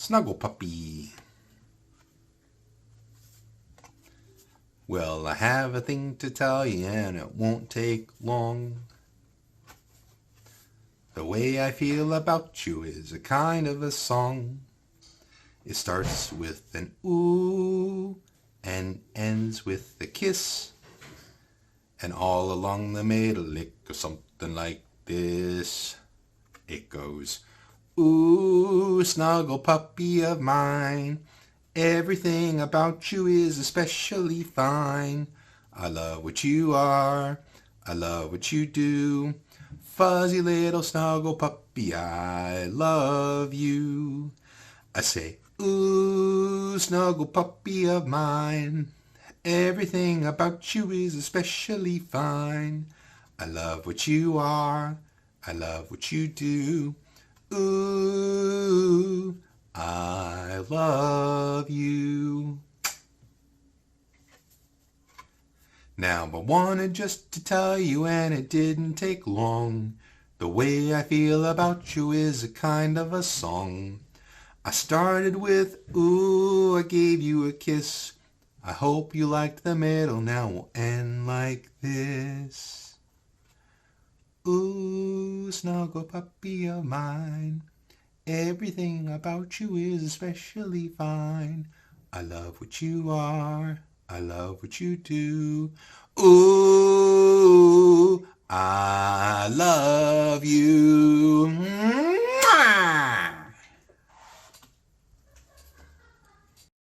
Snuggle Puppy. Well, I have a thing to tell you and it won't take long. The way I feel about you is a kind of a song. It starts with an ooh and ends with a kiss. And all along the middle it goes something like this. It goes, ooh, snuggle puppy of mine. Everything about you is especially fine. I love what you are. I love what you do. Fuzzy little snuggle puppy, I love you. I say, ooh, snuggle puppy of mine. Everything about you is especially fine. I love what you are. I love what you do. Ooh, I love you. Now I wanted just to tell you, and it didn't take long. The way I feel about you is a kind of a song. I started with, ooh, I gave you a kiss. I hope you liked the middle, now we'll end like this. Ooh, snuggle puppy of mine. Everything about you is especially fine. I love what you are. I love what you do. Ooh, I love you.